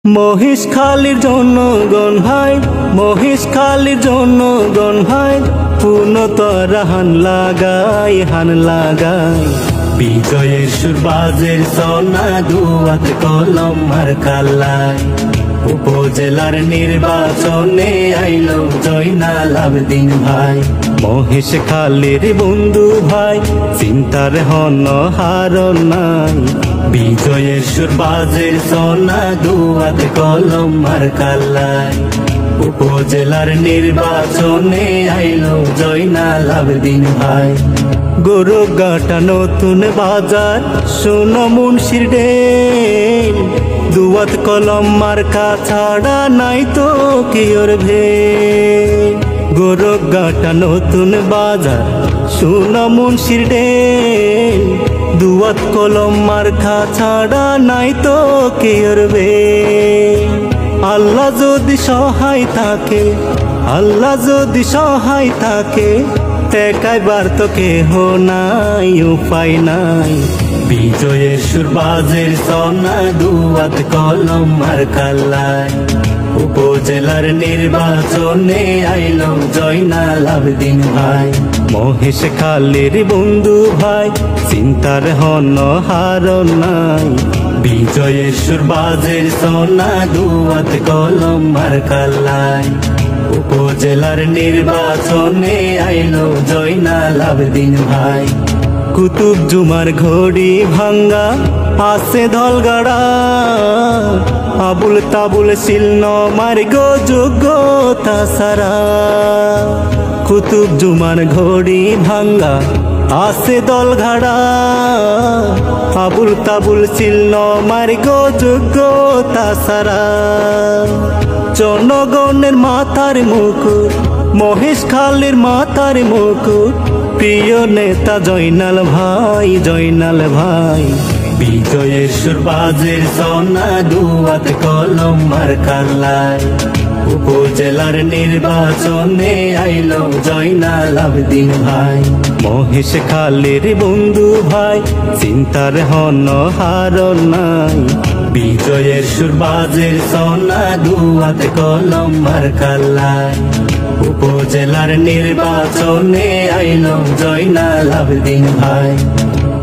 মহেশখালীর জনগণ ভাই, মহেশখালীর জনগণ ভাই, পূর্ণতরা হান লাগাই বিজয়ের সুর বাজের সোনা দুয়াত কলম আর কাল্লাই। উপজেলার নির্বাচনে আইলো জয়নাল আবেদিন ভাই, মহেশখালীর বন্ধু ভাই, চিন্তার হন হারণ নাই। বিজয়ের সুর বাজের সোনা দুয়াত কলম আর কাল্লাই। উপজেলার নির্বাচনে আইলো জয়নাল আবেদিন ভাই। গোরগাটা নতুন বাজার শোনো মুন্সির ডেল, দুয়াত কলম মার্কা ছাড়া নাই তো কিওর ভেল। গোরগাটা নতুন বাজার শোনো মুন্সির ডেল, দুয়াত কলম মার্কা ছাড়া নাই তো কিওর ভেল। আল্লাহ যদি সহায় থাকে, আল্লাহ যদি সহায় থাকে, টেকাইবার তো কেহ নাই, উপায় নাই। বিজয়ের সুর বাজের সোনা দুয়াত কলম আর কাল্লাই। উপজেলার নির্বাচনে আইলো জয়নাল আবেদিন ভাই, মহেশখালীর বন্ধু ভাই, চিন্তার হন হারণ নাই। বিজয়ের সুর বাজের সোনা দুয়াত কলম আর কাল্লাই। উপজেলার নির্বাচনে আইলো জয়নাল আবেদিন ভাই। কুতুব জুমার ঘড়ি ভাঙ্গা আছে ধলগাড়া, আবুল তাবুল শিলন মার্গ যোগ্যতা সারা। কুতুব জুমার ঘড়ি ভাঙ্গা আছে দলঘাড়া, আবুল তাবুল শিলন মার্গ যোগ্যতা সারা। জনগণের মাথার মুকুট, মহেশখালীর মাথার মুকুট, প্রিয় নেতা জয়নাল ভাই, জয়নাল ভাই। বিজয়ের সুর বাজের সোনা দুয়াত কলম আর কাল্লাই। উপজেলার নির্বাচনে আইলো জয়নাল আবেদিন ভাই, মহেশখালীর বন্ধু ভাই, চিন্তার হন হারণ নাই। বিজয়ের সুর বাজের সোনা দুয়াত কলম আর কাল্লাই। উপজেলার নির্বাচনে আইলো জয়নাল আবেদিন ভাই।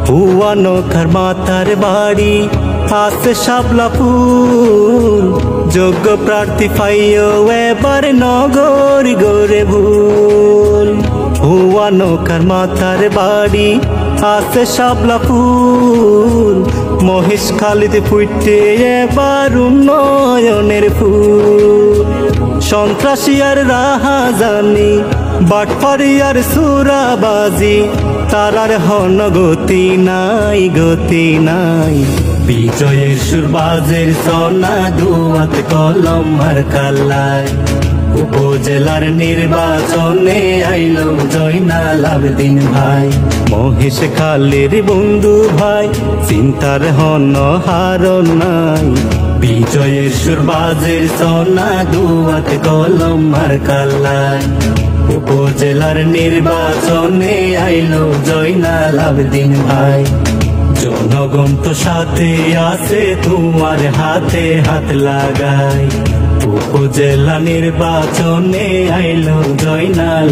হুয়ানোখার মাতার বাড়ি আছে শাপলা ফুল, যোগ্য প্রার্থী পাইও এবার নগর গড়ে ভুল। হুয়ানোখার মাতার বাড়ি আছে শাপলা ফুল, মহেশখালীতে ফুটে এবার উন্নয়নের ফুল। সন্ত্রাসী আর রাহাজানি, বাটপারি আর সুরাবাজি, তারার হন গতি নাই, গতি নাই। বিজয়ের সুর বাজের সোনা দুয়াত কলম আর কাল্লাই। উপজেলার নির্বাচনে আইলো জয়নাল আবেদিন ভাই, মহেশখালীর বন্ধু ভাই, চিন্তার হন হারণ নাই। বিজয়ের সুর বাজের সোনা দুয়াত কলম আর কাল্লাই। উপজেলার নির্বাচনে আইলো জয়নাল আবেদিন ভাই। জনগণ তো সাথে আছে, তোমার হাতে হাত লাগাই। উপজেলা নির্বাচনে আইলো জয়নাল।